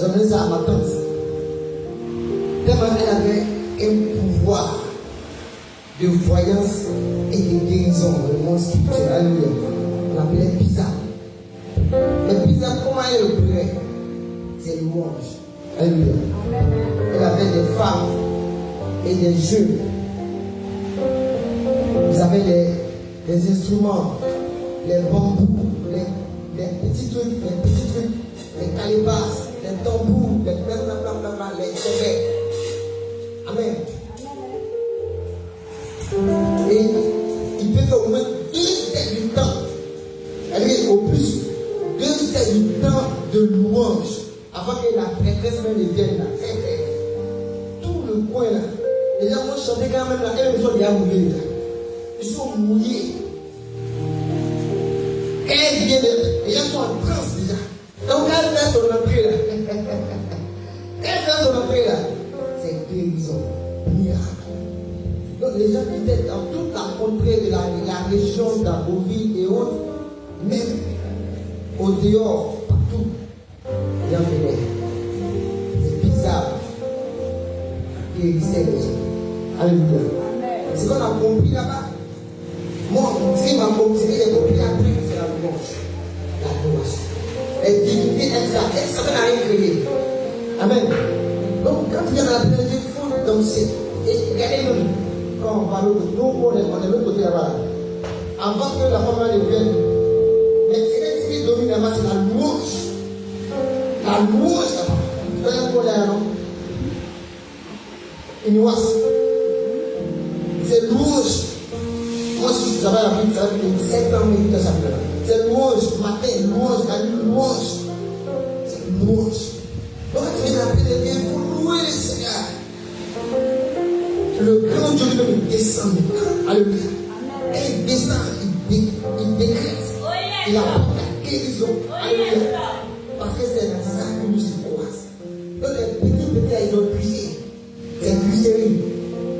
J'ai amené ça à ma tante. Tellement elle avait un pouvoir de voyance et de guérison dans le monde spirituel. Alléluia. On l'appelait Pisa. Mais Pisa, comment elle opérait? C'est le louange. Alléluia. Elle avait des femmes et des jeux. Vous avez les instruments, les bambous, les petits trucs, les calebasses, les tambours, les blablabla, les cheveux. Amen. Et il peut faire au moins 2 heures du temps. Elle au plus 2 heures du temps de louange avant que la prêtresse même ne vienne là. Tout le coin là. Les gens vont chanter quand même là. Elles sont déjà mouillées là. Ils sont mouillés. Quand elle vient, les gens sont en transe déjà. Donc quand elle fait son entrée là, c'est guérison, miracle. Donc les gens qui étaient dans toute la contrée de la région d'Aboville et autres, même au dehors, partout, les gens venaient. C'est bizarre. Guérissait les gens. Alléluia. C'est ce qu'on a compris là-bas. Moi, ce qui m'a compris, j'ai compris un truc, c'est la louange. La louange. Les divinités, elles savent rien créer. Amen. Donc, quand il y a la plénitude, il faut danser. Et regardez-nous, quand on parle de nous, on est de l'autre côté là-bas. Avant que la femme ne vienne, mais ce qui domine là-bas, c'est la louange. La louange là-bas. Vous voyez quoi là, non? Une oise. C'est louange. Moi, si j'avais la Bible, ça va être 7 ans, mais ça s'appelle. C'est louange, matin, louange, la nuit, louange. C'est louange. Donc, quand tu viens d'appeler les biens, il faut louer le Seigneur. Le grand Dieu lui-même descend. Alléluia. Et il descend, il décrète. Il apporte la guérison. Alléluia. Parce que c'est dans ça que nous sommes croise. Donc, les petits, ils ont prié. C'est prière.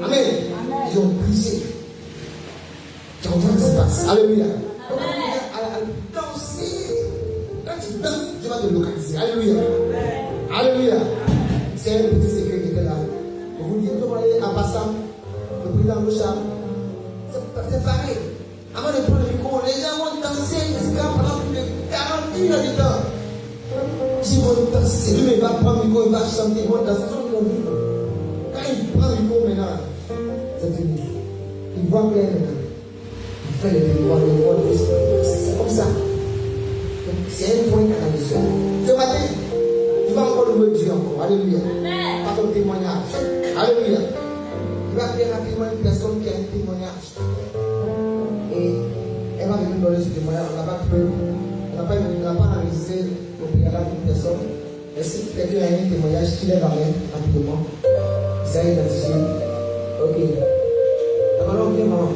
Amen. Ils ont prié. Tu comprends ce qui se passe? Alléluia. Donc, à danser. Quand tu danses, tu vas te localiser. Alléluia. Alléluia. C'est un petit secret qui était là. Vous dites, vous voyez, à Bassam, le président Bouchard, c'est pareil. Avant de prendre le micro, les gens vont danser jusqu'à pendant plus de 40 heures du temps. Si vous dansez, lui, il va prendre le micro, il va chanter, il va danser. Quand il prend le micro maintenant, c'est fini. Il voit clair maintenant. Fait les mémoires, c'est comme ça. C'est un point canalisé. Ce matin, tu vas encore louer Dieu encore. Alléluia. Par ton témoignage. Alléluia. Il va appeler rapidement une personne qui a un témoignage. Et elle va venir donner ce témoignage. On n'a pas enregistré le préalable d'une personne. Et si quelqu'un a un témoignage, qu'il lève la main rapidement. C'est identifié. Ok. Alors, viens, maman.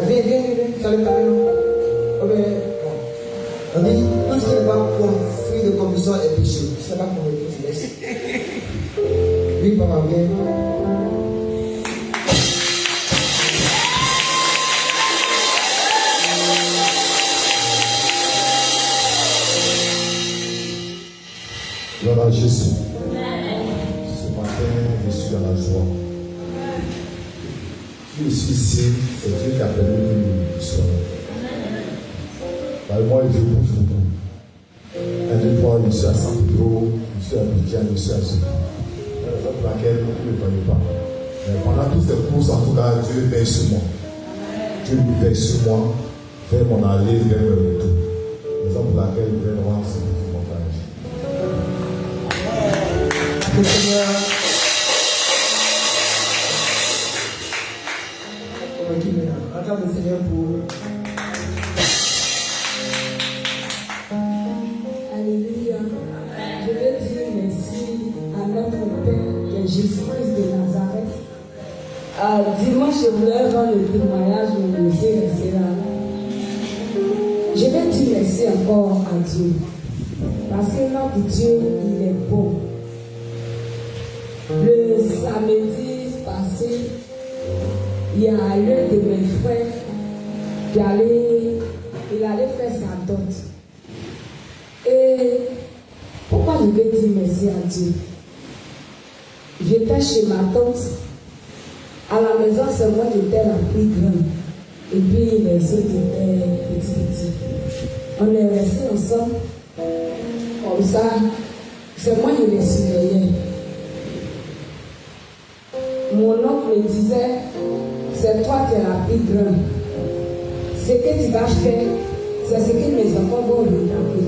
Viens, salut ta main. Ok. On dit, tout ce qui n'est pas fruit de commission est péché. Ce n'est pas pour le laisse. Oui, maman, viens. Gloire à Jésus. Ce matin, je suis dans la joie. Si je suis ici, c'est Dieu qui a permis que nous soyons. Moi, je bouge beaucoup. Un, deux, trois, je suis à Saint-Pedro, je suis à Abidjan, je suis à Zéro. C'est la raison pour laquelle vous ne le voyez pas. Mais pendant toutes ces courses, en tout cas, Dieu veille sur moi. Dieu veille sur moi, vers mon aller, vers mon retour. C'est la raison pour laquelle je vais voir ce petit montage. Seigneur. Acclame le Seigneur pour. Alléluia. Je veux dire merci à notre Père qui est Jésus-Christ de Nazareth. Dimanche, je voulais rendre le témoignage, mais je suis resté là. Je vais dire merci encore à Dieu. Parce que notre Dieu, il est bon. Le samedi passé, il y a l'un de mes frères qui il allait faire sa dot. je vais dire merci à Dieu. J'étais chez ma tante. À la maison, c'est moi qui étais la plus grande. Et puis les autres étaient petits. On est restés ensemble. Comme ça, c'est moi qui les surveillais. Mon oncle me disait, c'est toi qui es la plus grande. Ce que tu vas faire, c'est ce que mes enfants vont regarder.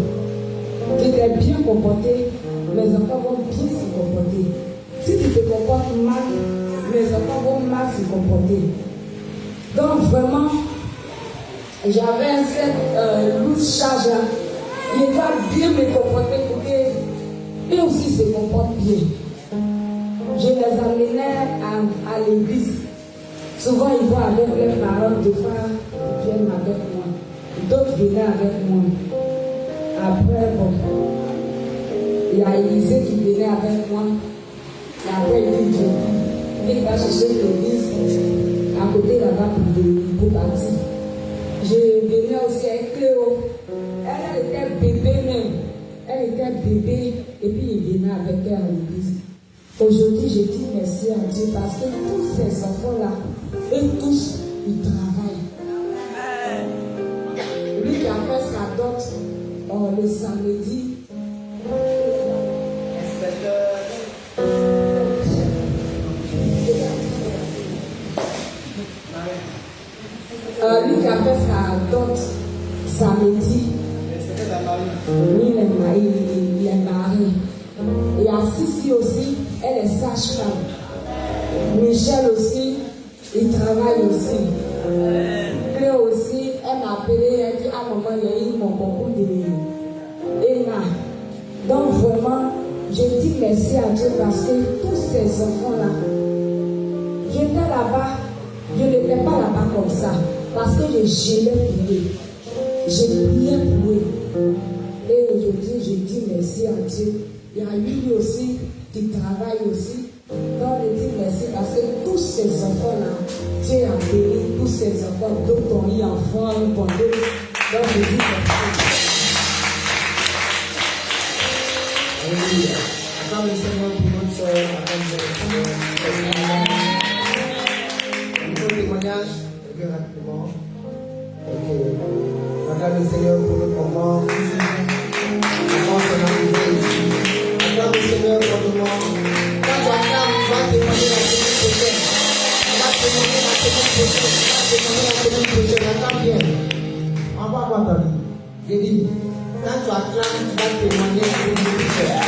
Tu t'es bien comporté, mes enfants vont bien se comporter. Si tu te comportes mal, mes enfants vont mal se comporter. Donc vraiment, j'avais cette loose charge là. Il doit bien me comporter pour qu'eux aussi se comportent bien. Je les amenais à l'église. Souvent, ils vont avec leurs parents, des fois, ils viennent avec moi. D'autres venaient avec moi. Après, bon, il y a Élisée qui venait avec moi. Et après, il dit, il va chercher l'église à côté là-bas pour partir. Je venais aussi avec Cléo. Elle était bébé même. Elle était bébé et puis il venait avec elle à l'église. Aujourd'hui, je dis merci à Dieu parce que tous ces enfants-là, eux tous, ils travaillent. Lui qui a fait sa dot le samedi. Lui qui a fait sa dot samedi. Lui, il est marié. Il y a Sissi aussi, elle est sage-femme. Michel aussi, il travaille aussi. Cléo aussi, elle m'a appelé, elle dit, ah maman, il y a eu mon concours de ENA. Donc vraiment, je dis merci à Dieu parce que tous ces enfants-là, j'étais là-bas, je n'étais pas là-bas comme ça, parce que je gênais pour eux. J'ai prié pour eux. Et aujourd'hui, je dis merci à Dieu. Il y a lui aussi qui travaille aussi. Donc, je dis merci parce que tous ces enfants-là, Dieu a béni tous ces enfants, d'autres ont eu enfants, pour eux. Donc, je dis merci. Alléluia. Acclame le Seigneur pour notre soeur. Un nouveau témoignage, très rapidement. Ok. Acclame le Seigneur pour notre moment. Comment son arrivée ici. Acclame le Seigneur pour le moment. Quand tu acclames, tu vas témoigner la semaine prochaine. Tu vas témoigner la semaine prochaine. Tu vas témoigner la semaine prochaine. Acclame bien. On va voir ta vie. J'ai dit, quand tu acclames, tu vas témoigner la semaine prochaine.